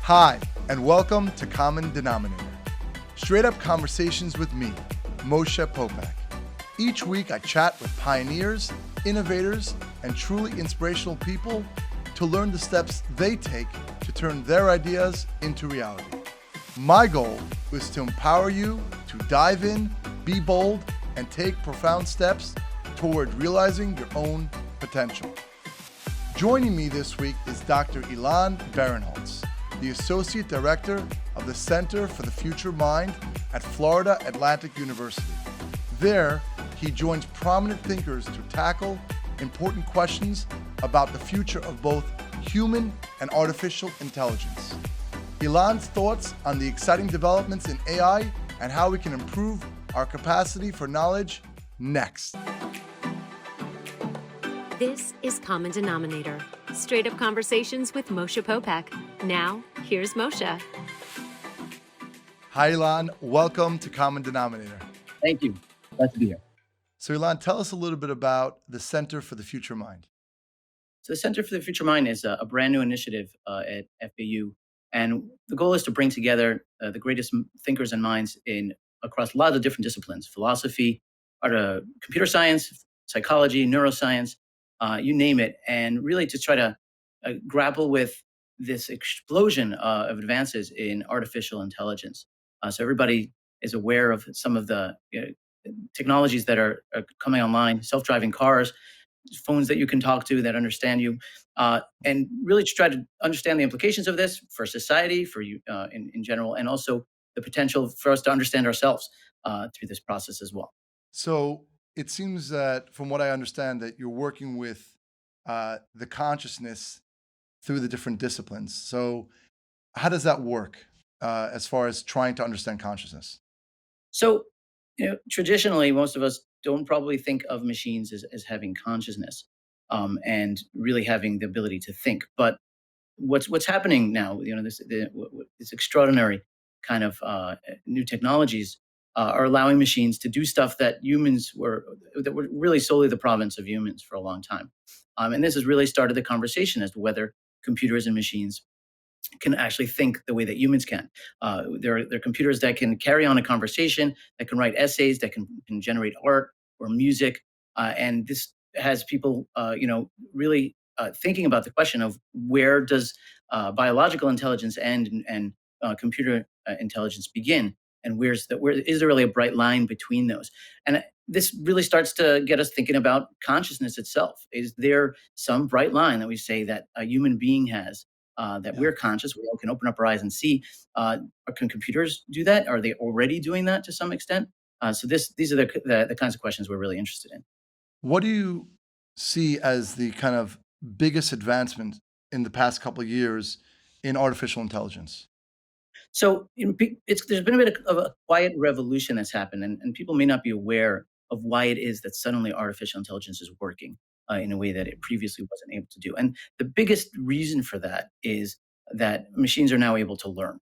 Hi, and welcome to Common Denominator. Straight up conversations with me, Moshe Popack. Each week I chat with pioneers, innovators, and truly inspirational people to learn the steps they take to turn their ideas into reality. My goal is to empower you to dive in, be bold, and take profound steps toward realizing your own potential. Joining me this week is Dr. Elan Barenholtz, the Associate Director of the Center for the Future Mind at Florida Atlantic University. There, he joins prominent thinkers to tackle important questions about the future of both human and artificial intelligence. Elan's thoughts on the exciting developments in AI and how we can improve our capacity for knowledge next. This is Common Denominator, straight up conversations with Moshe Popack. Now, here's Moshe. Hi, Elan. Welcome to Common Denominator. Thank you. Glad to be here. So, Elan, tell us a little bit about the Center for the Future Mind. So the Center for the Future Mind is a brand new initiative at FAU. And the goal is to bring together the greatest thinkers and minds across a lot of different disciplines: philosophy, computer science, psychology, neuroscience, you name it, and really to try to grapple with this explosion of advances in artificial intelligence. So everybody is aware of some of the technologies that are coming online: self-driving cars, phones that you can talk to that understand you, and really to try to understand the implications of this for society, for you in general, and also the potential for us to understand ourselves through this process as well. So, it seems that, from what I understand, that you're working with the consciousness through the different disciplines. So, how does that work as far as trying to understand consciousness? So, traditionally, most of us don't probably think of machines as having consciousness and really having the ability to think. But what's happening now, this extraordinary kind of new technologies are allowing machines to do stuff that were really solely the province of humans for a long time. And this has really started the conversation as to whether computers and machines can actually think the way that humans can. They're computers that can carry on a conversation, that can write essays, that can generate art or music, and this has people, really thinking about the question of where does biological intelligence end and computer intelligence begin, and where is there really a bright line between those? And this really starts to get us thinking about consciousness itself. Is there some bright line that we say that a human being has? That Yeah. we're conscious, we all can open up our eyes and see. Can computers do that? Are they already doing that to some extent? These are the kinds of questions we're really interested in. What do you see as the kind of biggest advancement in the past couple of years in artificial intelligence? So there's been a bit of a quiet revolution that's happened, and people may not be aware of why it is that suddenly artificial intelligence is working in a way that it previously wasn't able to do. And the biggest reason for that is that machines are now able to learn.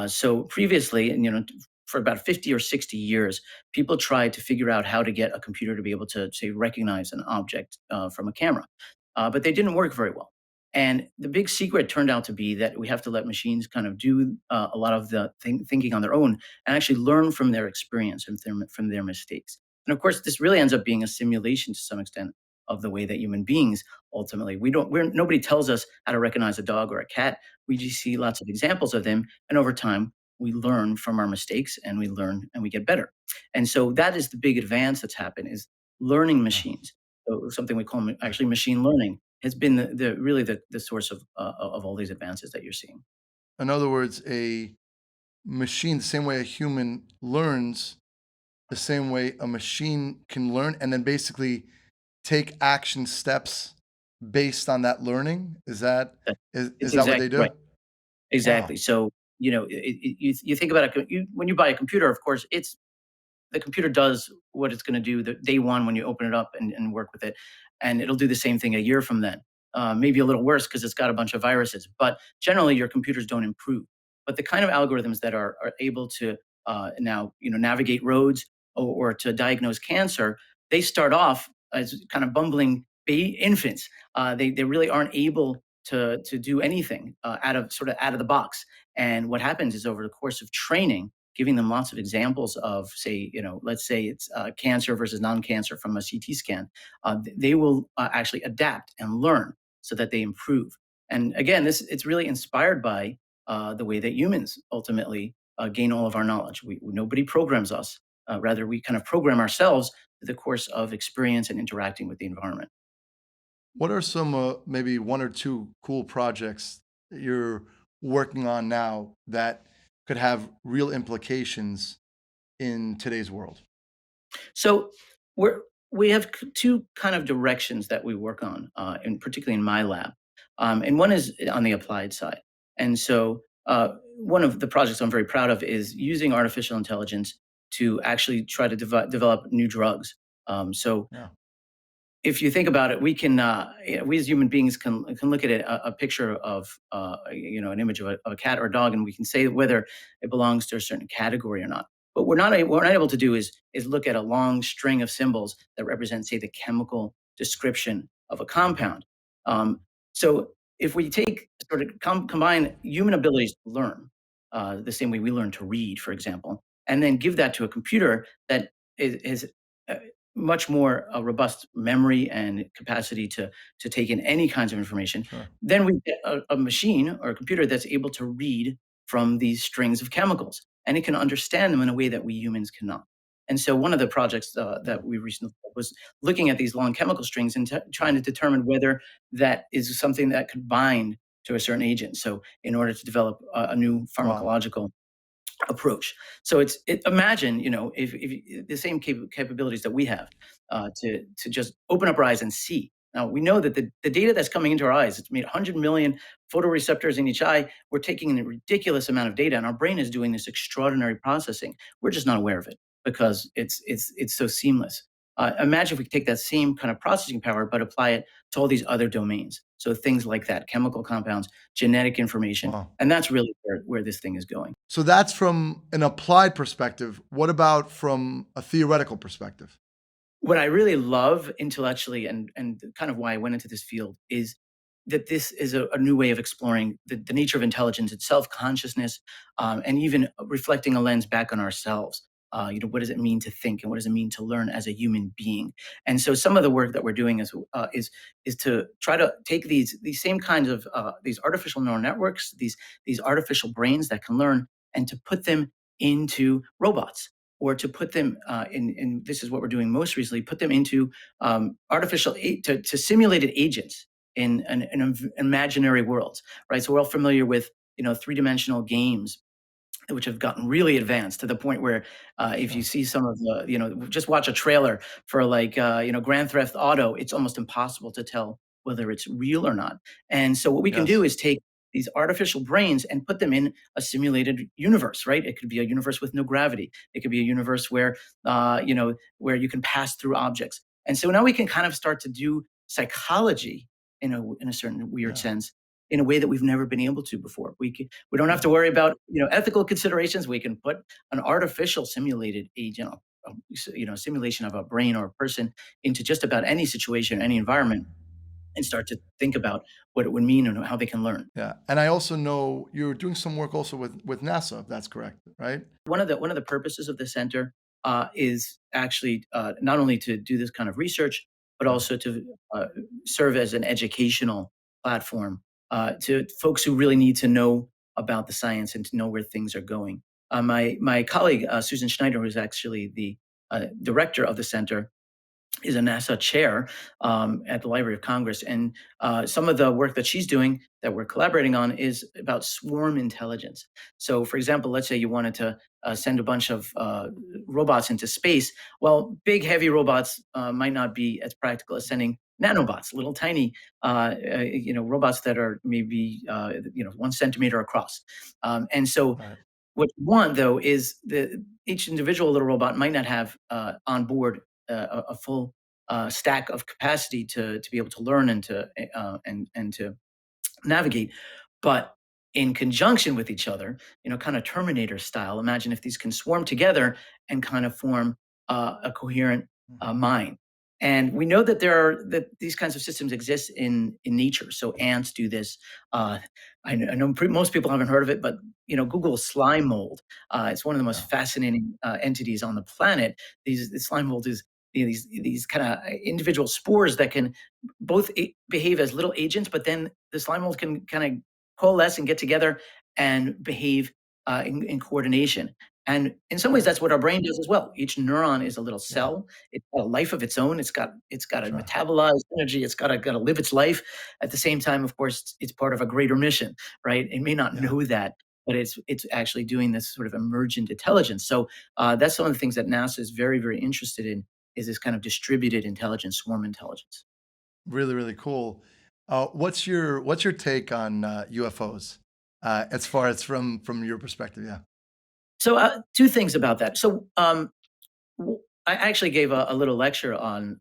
So previously, and for about 50 or 60 years, people tried to figure out how to get a computer to be able to, say, recognize an object from a camera, but they didn't work very well. And the big secret turned out to be that we have to let machines kind of do a lot of the thinking on their own and actually learn from their experience and from their mistakes. And of course, this really ends up being a simulation to some extent of the way that human beings ultimately nobody tells us how to recognize a dog or a cat. We just see lots of examples of them, and over time we learn from our mistakes and we learn and we get better. And so that is the big advance that's happened, is learning Yeah. machines. So something we call actually machine learning has been the source of all these advances that you're seeing. In other words, a machine, the same way a human learns, the same way a machine can learn, and then basically take action steps based on that learning. Is that That- is It's that what they exactly do? right. Exactly. Wow. So you think about it, when you buy a computer, of course, the computer does what it's going to do the day one when you open it up and work with it, and it'll do the same thing a year from then. Maybe a little worse because it's got a bunch of viruses, but generally your computers don't improve. But the kind of algorithms that are able to now navigate roads or to diagnose cancer, they start off as kind of bumbling infants. They really aren't able to do anything out of the box. And what happens is over the course of training, giving them lots of examples of, say, let's say it's cancer versus non-cancer from a CT scan, they will actually adapt and learn so that they improve. And again, this it's really inspired by the way that humans ultimately gain all of our knowledge. Nobody programs us. Rather, we kind of program ourselves through the course of experience and interacting with the environment. What are some maybe one or two cool projects that you're working on now that could have real implications in today's world? So we have two kind of directions that we work on, and particularly in my lab, and one is on the applied side. And so one of the projects I'm very proud of is using artificial intelligence to actually try to develop new drugs. So Yeah. if you think about it, we can, we as human beings can look at a picture of, an image of a cat or a dog, and we can say whether it belongs to a certain category or not. But what we're not able to do is look at a long string of symbols that represent, say, the chemical description of a compound. Um, so if we take sort of combine human abilities to learn, the same way we learn to read, for example, and then give that to a computer that is uh, much more robust memory and capacity to take in any kinds of information, Sure. then we get a machine or a computer that's able to read from these strings of chemicals, and it can understand them in a way that we humans cannot. And so, one of the projects Yeah. that we recently did was looking at these long chemical strings and trying to determine whether that is something that could bind to a certain agent. So, in order to develop a new Wow. pharmacological approach. So imagine, if the same capabilities that we have to just open up our eyes and see. Now we know that the data that's coming into our eyes, it's made 100 million photoreceptors in each eye. We're taking in a ridiculous amount of data, and our brain is doing this extraordinary processing. We're just not aware of it because it's so seamless. Imagine if we could take that same kind of processing power, but apply it to all these other domains. So things like that, chemical compounds, genetic information, Wow. and that's really where this thing is going. So that's from an applied perspective. What about from a theoretical perspective? What I really love intellectually and kind of why I went into this field is that this is a new way of exploring the nature of intelligence itself, consciousness, and even reflecting a lens back on ourselves. What does it mean to think, and what does it mean to learn as a human being? And so, some of the work that we're doing is to try to take these same kinds of these artificial neural networks, these artificial brains that can learn, and to put them into robots or to put them in this is what we're doing most recently, put them into to simulated agents in imaginary worlds, right? So we're all familiar with three-dimensional games which have gotten really advanced to the point where if you Yeah. see some of the, just watch a trailer for like, Grand Theft Auto, it's almost impossible to tell whether it's real or not. And so what we can do Yes. is take these artificial brains and put them in a simulated universe, right? It could be a universe with no gravity. It could be a universe where you can pass through objects. And so now we can kind of start to do psychology in a certain weird Yeah. sense in a way that we've never been able to before. We don't have to worry about ethical considerations. We can put an artificial simulated agent, simulation of a brain or a person into just about any situation, any environment, and start to think about what it would mean and how they can learn. Yeah. And I also know you're doing some work also with NASA, if that's correct, right? One of the purposes of the center is actually not only to do this kind of research, but Yeah. also to uh, serve as an educational platform to folks who really need to know about the science and to know where things are going. My colleague Susan Schneider, who's actually the director of the center, is a NASA chair at the Library of Congress. And some of the work that she's doing that we're collaborating on is about swarm intelligence. So, for example, let's say you wanted to send a bunch of robots into space. Well, big, heavy robots might not be as practical as sending nanobots, little tiny, robots that are maybe 1 centimeter across. And so, Right. what you want though is each individual little robot might not have on board a full stack of capacity to be able to learn and to navigate, but in conjunction with each other, kind of Terminator style. Imagine if these can swarm together and kind of form a coherent Mhm. mind. And we know that these kinds of systems exist in nature. So ants do this. Uh, I know most people haven't heard of it, but Google slime mold. It's one of the most Yeah. fascinating entities on the planet. The slime mold is these kind of individual spores that can both behave as little agents, but then the slime mold can kind of coalesce and get together and behave in coordination. And in some ways, Right. that's what our brain does as well. Each neuron is a little Yeah. cell. It's got a life of its own. It's got to Sure. metabolize energy. It's got to live its life. At the same time, of course, it's part of a greater mission, right? It may not Yeah. know that, but it's actually doing this sort of emergent intelligence. So that's some of the things that NASA is very, very interested in, is this kind of distributed intelligence, swarm intelligence. Really, really cool. What's your take on UFOs, as far as from your perspective? Yeah. So two things about that. So I actually gave a little lecture on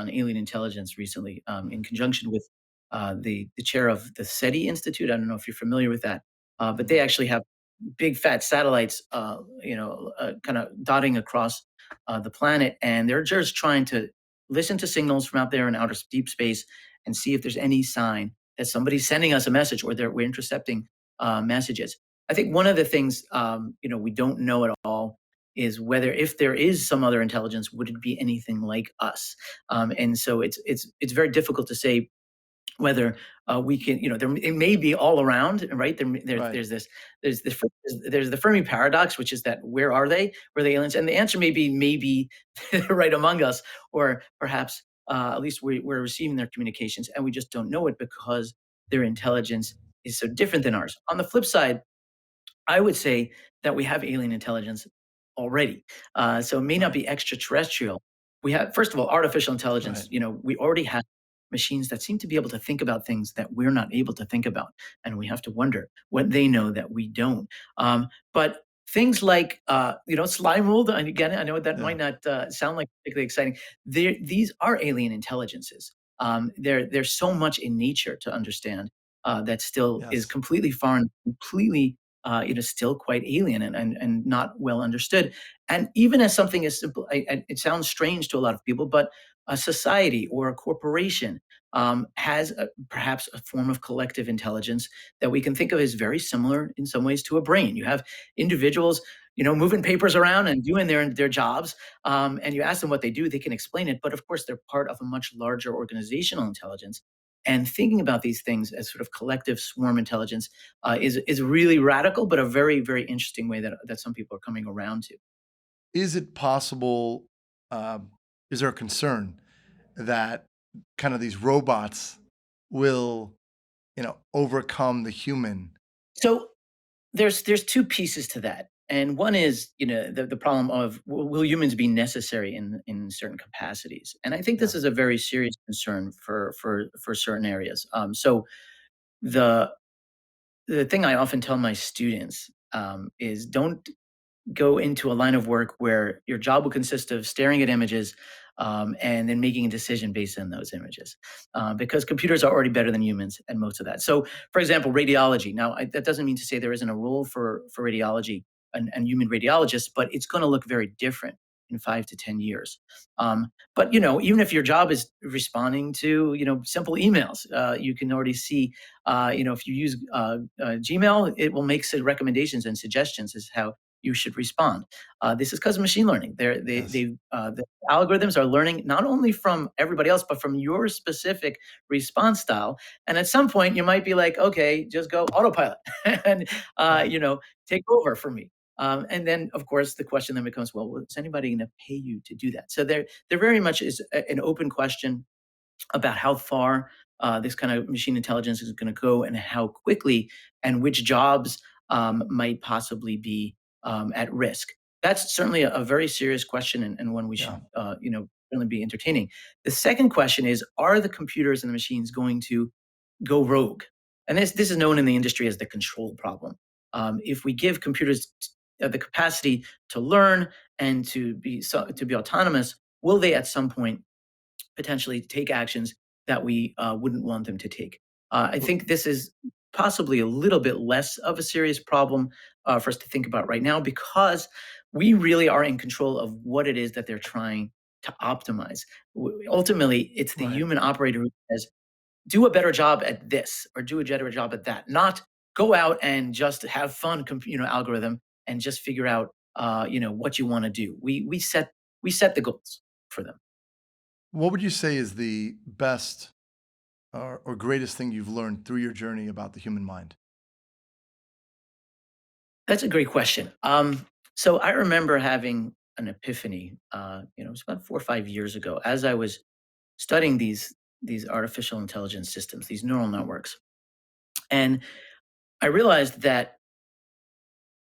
alien intelligence recently, in conjunction with the chair of the SETI Institute. I don't know if you're familiar with that, but they Mhm. actually have big fat satellites, kind of dotting across the planet, and they're just trying to listen to signals from out there in deep space and see if there's any sign that somebody's sending us a message, or we're intercepting messages. I think one of the things we don't know at all is whether, if there is some other intelligence, would it be anything like us? And so it's very difficult to say whether we can, it may be all around, right? Right. There's the Fermi paradox, which is that where are they? Where are the aliens? And the answer may be maybe they're right among us, or perhaps at least we're receiving their communications, and we just don't know it because their intelligence is so different than ours. On the flip side, I would say that we have alien intelligence already. So it may not Right. be extraterrestrial. We have, first of all, artificial intelligence. Right. We already have machines that seem to be able to think about things that we're not able to think about. And we have to wonder what they know that we don't. But things like, slime mold, and again, I know that Yeah. might not sound like particularly exciting. These are alien intelligences. There's so much in nature to understand that still is Yes. completely foreign, completely still quite alien, and not well understood. And even as something as simple, it sounds strange to a lot of people, but a society or a corporation has perhaps a form of collective intelligence that we can think of as very similar in some ways to a brain. You have individuals, moving papers around and doing their jobs, and you ask them what they do, they can explain it. But of course, they're part of a much larger organizational intelligence. And thinking about these things as sort of collective swarm intelligence is really radical, but a very, very interesting way that some people are coming around to. Is it possible? Um, is there a concern that kind of these robots will, overcome the human? So there's two pieces to that, and one is the problem of, will humans be necessary in certain capacities, and I think this Yeah. is a very serious concern for certain areas. So the the thing I often tell my students is, don't go into a line of work where your job will consist of staring at images, and then making a decision based on those images, because computers are already better than humans at most of that. So, for example, radiology. Now, that doesn't mean to say there isn't a role for radiology and human radiologists, but it's going to look very different in 5 to 10 years. But even if your job is responding to simple emails, you can already see, if you use Gmail, it will make recommendations and suggestions as how you should respond. This is because of machine learning. Yes. The algorithms are learning not only from everybody else, but from your specific response style. And at some point, you might be like, okay, just go autopilot and Right. take over for me. And then, of course, the question then becomes, well, is anybody going to pay you to do that? So there very much is an open question about how far this kind of machine intelligence is going to go, and how quickly, and which jobs might possibly be at risk. That's certainly a very serious question, and one we Yeah. should, certainly be entertaining. The second question is, are the computers and the machines going to go rogue? And this is known in the industry as the control problem. If we give computers the capacity to learn and to be autonomous, will they at some point potentially take actions that we wouldn't want them to take? I W- think this is possibly a little bit less of a serious problem for us to think about right now, because we really are in control of what it is that they're trying to optimize. Ultimately, it's the Right. human operator who says, do a better job at this or do a better job at that, not go out and just have fun, algorithm and just figure out, what you want to do. We set the goals for them. What would you say is the best or greatest thing you've learned through your journey about the human mind? That's a great question. So I remember having an epiphany. It was about 4 or 5 years ago, as I was studying these artificial intelligence systems, these neural networks, and I realized that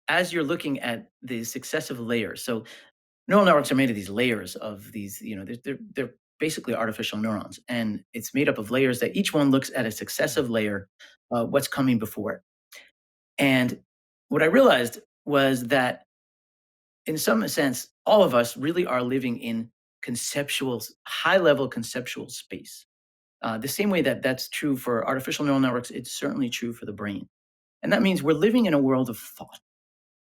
as you're looking at the successive layers, so neural networks are made of these layers of these, they're basically artificial neurons, and it's made up of layers that each one looks at a successive layer, what's coming before it. And what I realized was that in some sense, all of us really are living in high level conceptual space. The same way that that's true for artificial neural networks, it's certainly true for the brain. And that means we're living in a world of thought.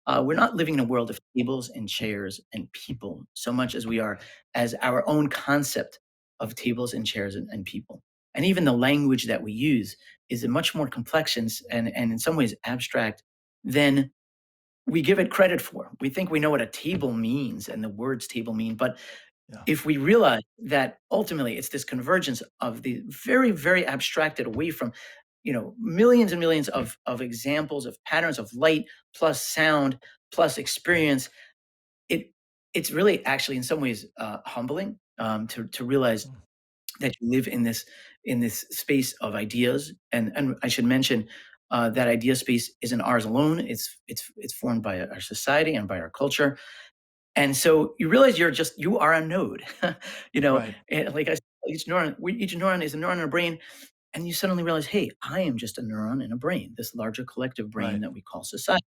We're Yeah. not living in a world of tables and chairs and people so much as we are as our own concept of tables and chairs and people. And even the language that we use is a much more complex and in some ways abstract than we give it credit for. We think we know what a table means and the words table mean, but Yeah. if we realize that ultimately it's this convergence of the very, very abstracted away from, millions and millions of examples of patterns of light plus sound plus experience, it it's really actually in some ways humbling to realize Mm. that you live in this space of ideas. And I should mention that idea space isn't ours alone. It's formed by our society and by our culture. And so you realize you are a node. Right. And like I said, each neuron is a neuron in a brain, and you suddenly realize, hey, I am just a neuron in a brain, this larger collective brain Right. that we call society.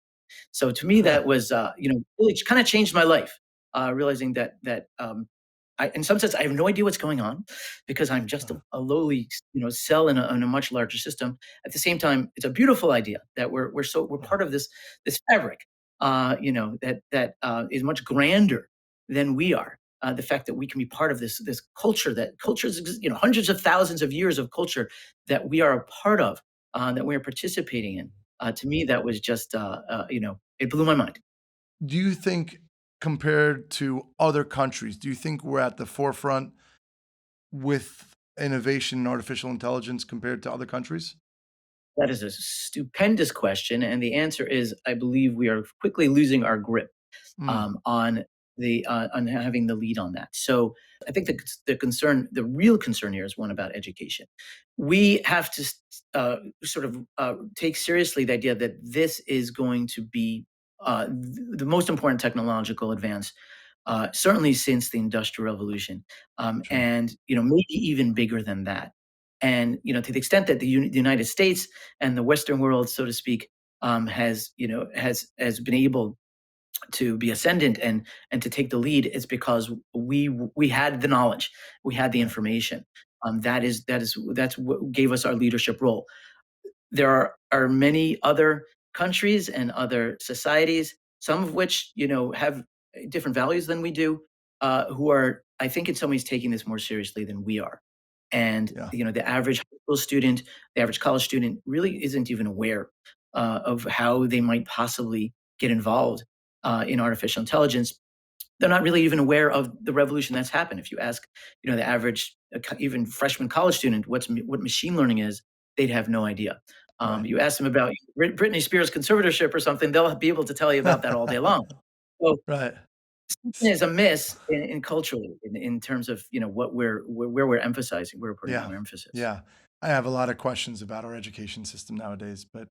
So to me, that was, really kind of changed my life, realizing that in some sense, I have no idea what's going on because I'm just a lowly, cell in a much larger system. At the same time, it's a beautiful idea that we're Yeah. part of this fabric, that is much grander than we are. The fact that we can be part of this culture, that cultures, hundreds of thousands of years of culture that we are a part of, that we are participating in. To me, that was just, it blew my mind. Do you think, compared to other countries, do you think we're at the forefront with innovation in artificial intelligence compared to other countries? That is a stupendous question, and the answer is, I believe we are quickly losing our grip Mm. on having the lead on that. So I think the real concern here is one about education. We have to sort of take seriously the idea that this is going to be the most important technological advance, certainly since the Industrial Revolution, Sure. and maybe even bigger than that. And to the extent that the United States and the Western world, so to speak, has been able to be ascendant and to take the lead, is because we had the knowledge, we had the Right. information. That's what gave us our leadership role. There are many other countries and other societies, some of which have different values than we do, who are, I think, in some ways taking this more seriously than we are. And Yeah. the average high school student, the average college student, really isn't even aware of how they might possibly get involved in artificial intelligence. They're not really even aware of the revolution that's happened. If you ask, the average, even freshman college student, what machine learning is, they'd have no idea. Right. You ask them about Britney Spears' conservatorship or something, they'll be able to tell you about that all day long. So Right. something is amiss in culturally in terms of where we're emphasizing, where we're putting Yeah. our emphasis. Yeah. I have a lot of questions about our education system nowadays, but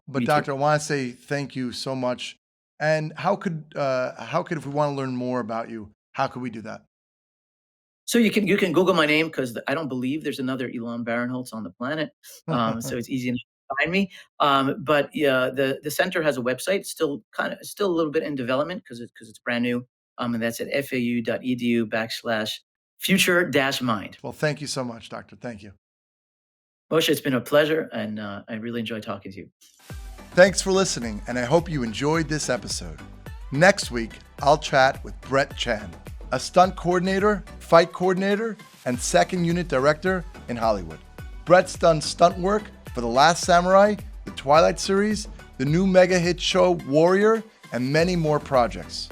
Me too. doctor, I want to say thank you so much. And how could if we want to learn more about you, how could we do that? So you can Google my name because I don't believe there's another Elan Barenholtz on the planet. So it's easy enough to find me. But yeah, the center has a website, still a little bit in development because it's brand new. And that's at fau.edu/future-mind. Well, thank you so much, doctor. Thank you. Moshe, it's been a pleasure, and I really enjoy talking to you. Thanks for listening, and I hope you enjoyed this episode. Next week, I'll chat with Brett Chan, a stunt coordinator, fight coordinator, and second unit director in Hollywood. Brett's done stunt work for The Last Samurai, the Twilight series, the new mega hit show Warrior, and many more projects.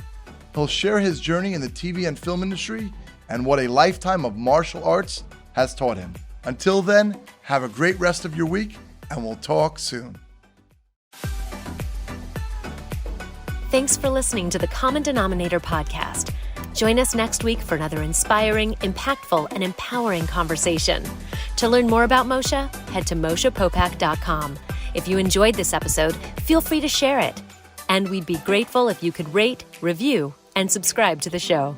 He'll share his journey in the TV and film industry and what a lifetime of martial arts has taught him. Until then, have a great rest of your week, and we'll talk soon. Thanks for listening to the Common Denominator podcast. Join us next week for another inspiring, impactful, and empowering conversation. To learn more about Moshe, head to MoshePopack.com. If you enjoyed this episode, feel free to share it. And we'd be grateful if you could rate, review, and subscribe to the show.